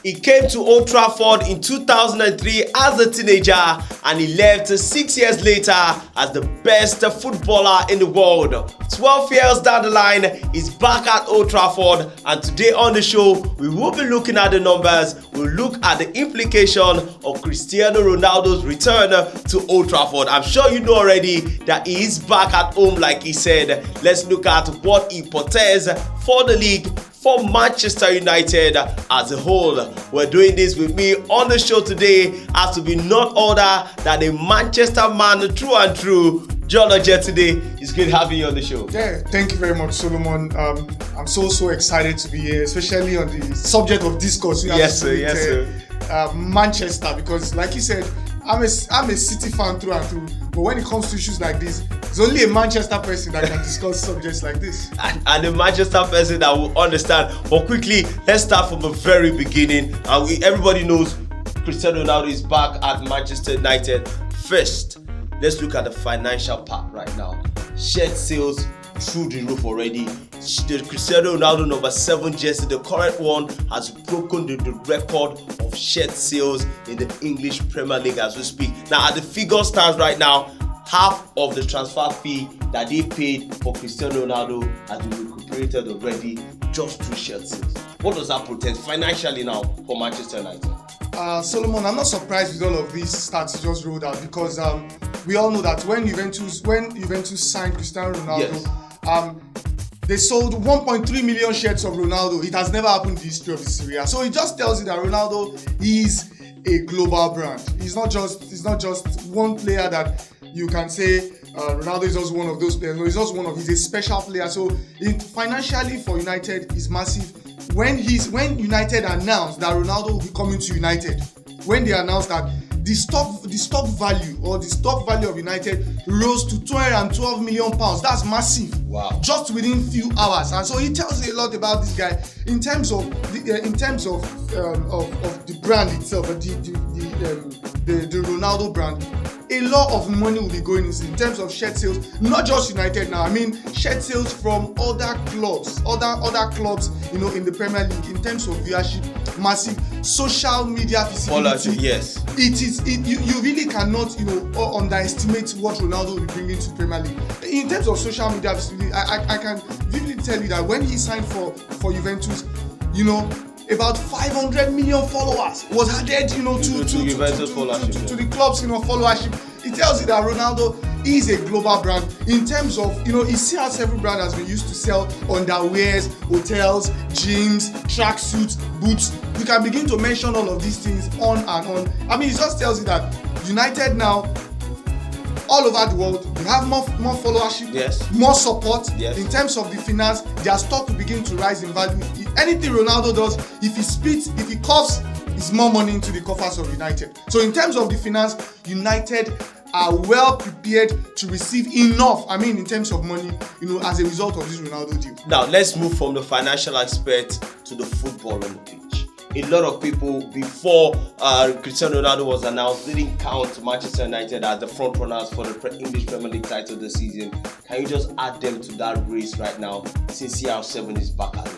He came to Old Trafford in 2003 as a teenager and he left 6 years later as the best footballer in the world. 12 years down the line, he's back at Old Trafford, and today on the show, we will be looking at the numbers. We'll look at the implication of Cristiano Ronaldo's return to Old Trafford. I'm sure you know already that he is back at home like he said. Let's look at what he portends for the league, for Manchester United as a whole. We're doing this with me on the show today has to be none other than a Manchester man through and through. John Oje today. It's great having you on the show. Yeah, thank you very much, Solomon. I'm so excited to be here, especially on the subject of discourse. Yes, sir. Manchester, because like you said, I'm a City fan through and through. But when it comes to issues like this, there's only a Manchester person that can discuss subjects like this. And a Manchester person that will understand. But quickly, let's start from the very beginning. Everybody knows Cristiano Ronaldo is back at Manchester United. First, let's look at the financial part right now. Shirt sales through the roof already. The Cristiano Ronaldo number 7 jersey, the current one, has broken the record of shirt sales in the English Premier League as we speak. Now, as the figure stands right now, half of the transfer fee that they paid for Cristiano Ronaldo has been recuperated already just through shirt sales. What does that portend financially now for Manchester United? Solomon, I'm not surprised with all of these stats you just rolled out, because we all know that when Juventus signed Cristiano Ronaldo, they sold 1.3 million shirts of Ronaldo. It has never happened in the history of the Serie A. So it just tells you that Ronaldo is a global brand. He's not just one player that you can say Ronaldo is just one of those players. No, he's a special player. So financially for United is massive. When United announced that Ronaldo will be coming to United, when they announced that the stock value of United rose to 212 million pounds. That's massive. Wow! Just within few hours, and so it tells you a lot about this guy in terms of the brand itself, the Ronaldo brand. A lot of money will be going in terms of shirt sales, not just United now. I mean, shirt sales from other clubs, in the Premier League. In terms of viewership, massive social media visibility. Yes, you really cannot underestimate what Ronaldo will be bringing to the Premier League. In terms of social media visibility, I can vividly tell you that when he signed for Juventus, about 500 million followers was added, to the club's, followership. It tells you that Ronaldo is a global brand in terms of, he still has several brands has been used to sell underwears, hotels, gyms, tracksuits, boots. You can begin to mention all of these things on and on. I mean, it just tells you that United now, all over the world, they have more followership, yes, more support. Yes. In terms of the finance, their stock will begin to rise in value. Anything Ronaldo does, if he spits, if he coughs, it's more money into the coffers of United. So in terms of the finance, United are well prepared to receive enough, in terms of money, as a result of this Ronaldo deal. Now, let's move from the financial aspect to the football on the pitch. A lot of people, before Cristiano Ronaldo was announced, didn't count Manchester United as the front runners for the English Premier League title this season. Can you just add them to that race right now, since CR7 is back at it?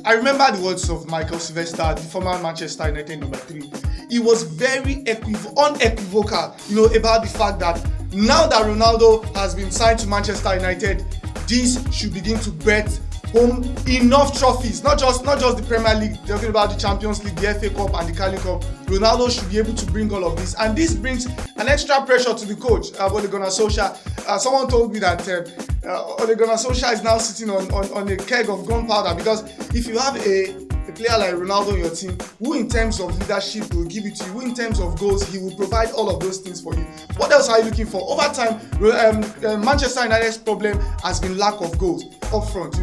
I remember the words of Michael Sylvester, the former Manchester United number 3. He was very unequivocal, about the fact that now that Ronaldo has been signed to Manchester United, this should begin to bet home enough trophies, not just the Premier League, talking about the Champions League, the FA Cup and the Carling Cup. Ronaldo should be able to bring all of this, and this brings an extra pressure to the coach, Ole Gunnar Solskjaer. Someone told me that Ole Gunnar Solskjaer is now sitting on a keg of gunpowder, because if you have a player like Ronaldo in your team, who in terms of leadership will give it to you, who in terms of goals, he will provide all of those things for you. What else are you looking for? Over time, Manchester United's problem has been lack of goals up front.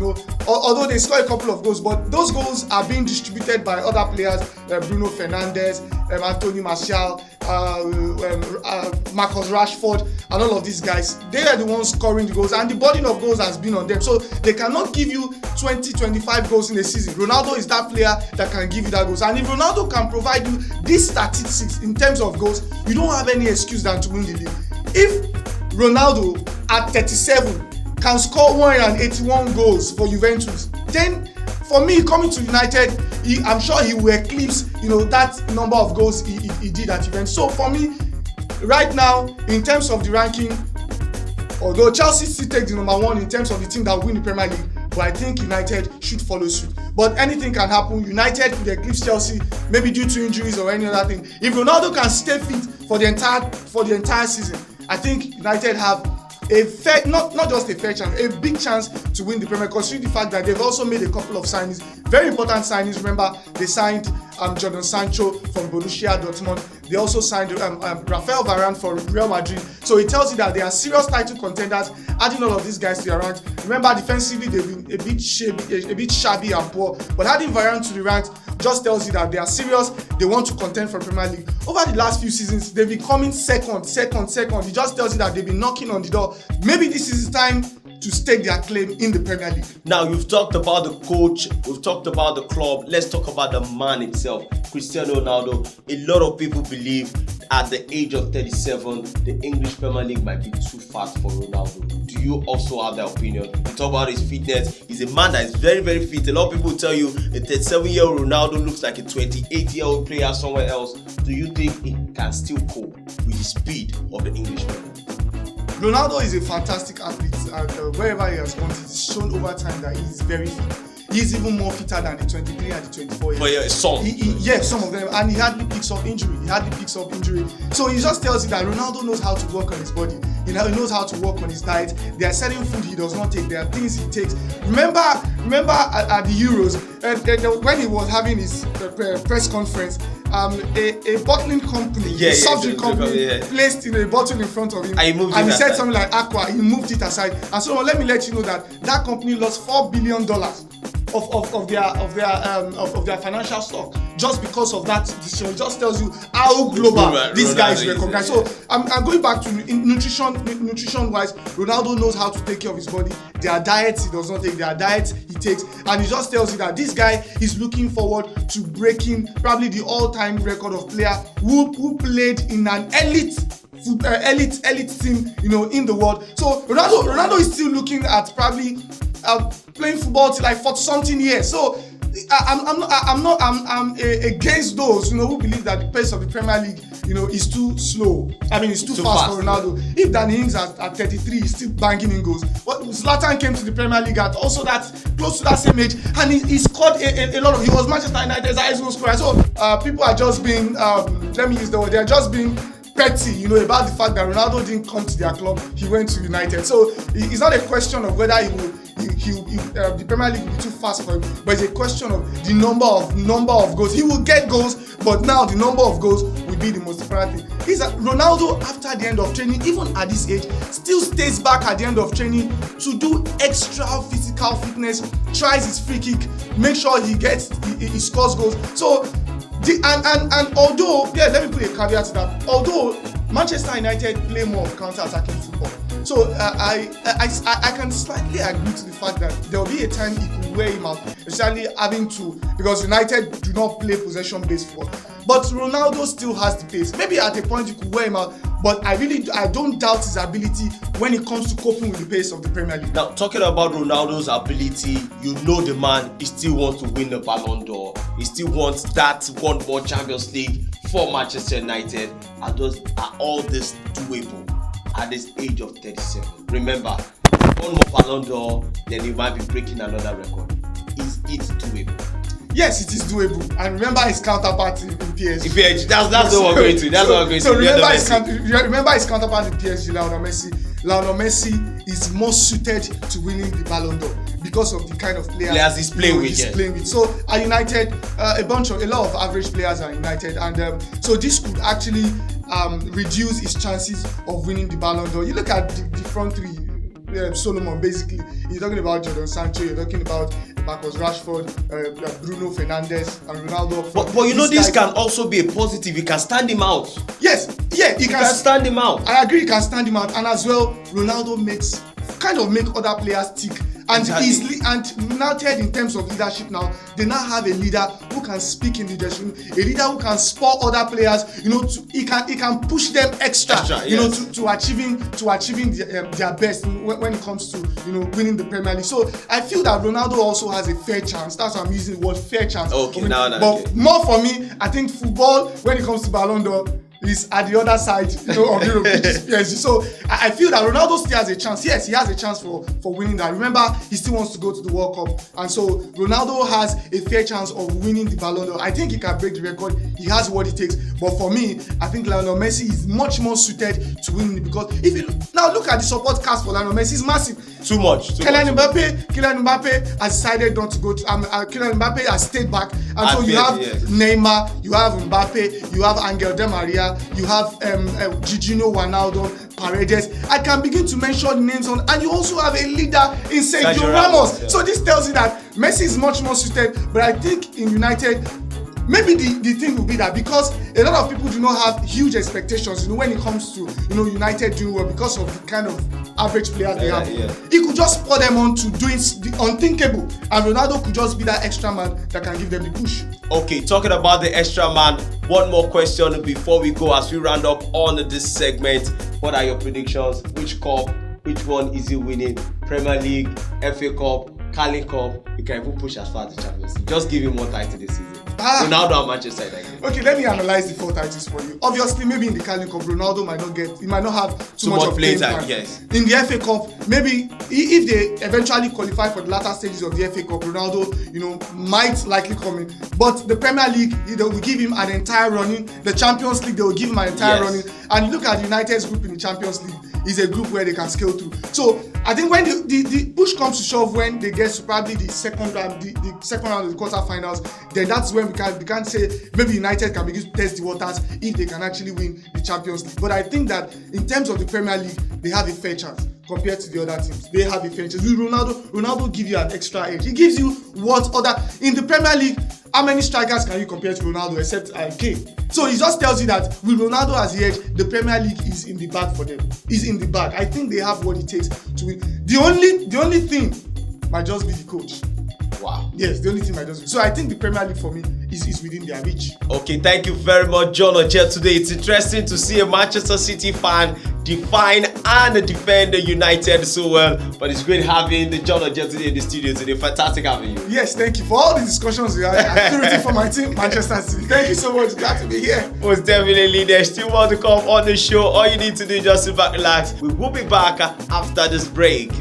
Although they score a couple of goals, but those goals are being distributed by other players, Bruno Fernandes, Anthony Martial, Marcus Rashford, and all of these guys. They are the ones scoring the goals, and the burden of goals has been on them. So they cannot give you 20-25 goals in a season. Ronaldo is that player that can give you that goals, and if Ronaldo can provide you these statistics in terms of goals, you don't have any excuse than to win the league. If Ronaldo at 37 can score 181 goals for Juventus, then for me, coming to United, I'm sure he will eclipse, that number of goals he did at Juventus. So for me, right now, in terms of the ranking, although Chelsea still take the number one in terms of the team that will win the Premier League, but I think United should follow suit. But anything can happen. United could eclipse Chelsea, maybe due to injuries or any other thing. If Ronaldo can stay fit for the entire season, I think United have a fair, not just a fair chance, a big chance to win the Premier League, considering the fact that they've also made a couple of signings, very important signings. Remember, they signed Jadon Sancho from Borussia Dortmund. They also signed Rafael Varane for Real Madrid. So it tells you that they are serious title contenders. Adding all of these guys to their ranks. Remember, defensively they've been a bit shabby and poor, but adding Varane to the ranks just tells you that they are serious. They want to contend for Premier League. Over the last few seasons, they've been coming second. It just tells you that they've been knocking on the door. Maybe this is the time to stake their claim in the Premier League. Now, you've talked about the coach, we've talked about the club. Let's talk about the man himself, Cristiano Ronaldo. A lot of people believe at the age of 37, the English Premier League might be too fast for Ronaldo. Do you also have that opinion? You talk about his fitness. He's a man that is very, very fit. A lot of people tell you a 37-year-old Ronaldo looks like a 28-year-old player somewhere else. Do you think he can still cope with the speed of the English Premier League? Ronaldo is a fantastic athlete, and wherever he has gone, it's shown over time that he is very fit. He's even more fitter than the 23 and the 24 years. But yeah, some. Yes, some of them, and he hardly picks up injury. So he just tells you that Ronaldo knows how to work on his body. He knows how to work on his diet. There are certain food he does not take. There are things he takes. Remember at the Euros, when he was having his press conference, a bottling company, a soft drink company, placed in a bottle in front of him, and he said something like Aqua. He moved it aside, and so let me let you know that company lost $4 billion of their financial stock just because of that decision. It just tells you how global this guy is recognized. So I'm going back to nutrition wise. Ronaldo knows how to take care of his body. There are diets he does not take, there are diets he takes, and it just tells you that this guy is looking forward to breaking probably the all-time record of player who played in an elite team, in the world. So Ronaldo is still looking at probably playing football till like 40-something years. So I'm against those who believe that the pace of the Premier League is too slow. I mean, it's too fast for Ronaldo. If Danny Ings at 33 is still banging in goals, but Zlatan came to the Premier League at also that close to that same age, and he scored a lot of. He was Manchester United's highest goal scorer. So people are just being let me use the word. They are just being petty, about the fact that Ronaldo didn't come to their club, he went to United. So it's not a question of whether the Premier League will be too fast for him, but it's a question of the number of goals. He will get goals, but now the number of goals will be the most important thing. Is that Ronaldo, after the end of training, even at this age, still stays back at the end of training to do extra physical fitness, tries his free kick, make sure he scores goals. So and although, let me put a caveat to that. Although Manchester United play more of counter-attacking football, so I can slightly agree to the fact that there will be a time he could wear him out, especially having to, because United do not play possession-based football. But Ronaldo still has the pace. Maybe at a point you could wear him out, but I don't doubt his ability when it comes to coping with the pace of the Premier League. Now, talking about Ronaldo's ability, the man, he still wants to win the Ballon d'Or. He still wants that one more Champions League for Manchester United. Are all this doable at this age of 37? Remember, one more Ballon d'Or, then he might be breaking another record. Is it doable? Yes, it is doable. And remember his counterpart in PSG. That's what we're going to. That's what we're going to. So remember his counterpart in PSG, Lionel Messi. Lionel Messi is more suited to winning the Ballon d'Or because of the kind of players he's playing with. So at United, a lot of average players are United, and so this could actually reduce his chances of winning the Ballon d'Or. You look at the front three. Solomon, basically, you're talking about Jadon Sancho, you're talking about Marcus Rashford, Bruno Fernandes, and Ronaldo. But this can also be a positive. You can stand him out. Yes, he can stand him out. I agree, he can stand him out, and as well, Ronaldo make other players tick And Exactly. and United, in terms of leadership now, they now have a leader who can speak in the dressing room, a leader who can spur other players. He can push them extra. To achieving their best when it comes to winning the Premier League. So I feel that Ronaldo also has a fair chance. That's why I'm using the word fair chance. Okay, but more for me, I think football, when it comes to Ballon d'Or, is at the other side of Europe, which is PSG. So I feel that Ronaldo still has a chance. Yes, he has a chance for winning that. Remember, he still wants to go to the World Cup, and so Ronaldo has a fair chance of winning the Ballon d'Or. I think he can break the record. He has what it takes. But for me, I think Lionel Messi is much more suited to winning it, because if you now look at the support cast for Lionel Messi, it's massive. Too much. Kylian Mbappe has decided not to go to. Kylian Mbappe has stayed back, and so you have Neymar, you have Mbappe, you have Angel Di Maria, you have Giorgino Ronaldo, Paredes. I can begin to mention names on, and you also have a leader in Sergio Ramos. So this tells you that Messi is much more suited. But I think in United, maybe the thing will be that because a lot of people do not have huge expectations, when it comes to United doing well because of the kind of average players they have. He could just spur them on to doing the unthinkable, and Ronaldo could just be that extra man that can give them the push. Okay, talking about the extra man, one more question before we go as we round up on this segment. What are your predictions? Which cup? Which one is he winning? Premier League, FA Cup, Carling Cup? You can even push as far as the Champions League. Just give him one title this season. Ronaldo and Manchester United. Okay, let me analyze the 4 titles for you. Obviously, maybe in the Carling Cup, Ronaldo might not have too much of playing time. Yes. In the FA Cup, maybe if they eventually qualify for the latter stages of the FA Cup, Ronaldo, might likely come in. But the Premier League, they will give him an entire running. The Champions League, they will give him an entire running. And look at United's group in the Champions League. Is a group where they can scale through. So I think when the push comes to shove, when they get to probably the second round, the second round of the quarterfinals, then that's when we can say maybe United can begin to test the waters if they can actually win the Champions League. But I think that in terms of the Premier League, they have a fair chance compared to the other teams. They have a fair chance. With Ronaldo gives you an extra edge. He gives you what other in the Premier League. How many strikers can you compare to Ronaldo except Kane? So it just tells you that with Ronaldo as the edge, the Premier League is in the bag for them. Is in the bag. I think they have what it takes to win. The only thing might just be the coach. Wow. Yes, the only thing might just be. So I think the Premier League for me is within their reach. Okay, thank you very much, John Ojet. Today it's interesting to see a Manchester City fan define and defend the United so well. But it's great having the John Ojet today in the studio today. Fantastic having you. Yes, thank you for all the discussions we had. I'm rooting for my team, Manchester City. Thank you so much. Glad to be here. Most definitely, there's still more to come on the show. All you need to do is just sit back, relax. We will be back after this break.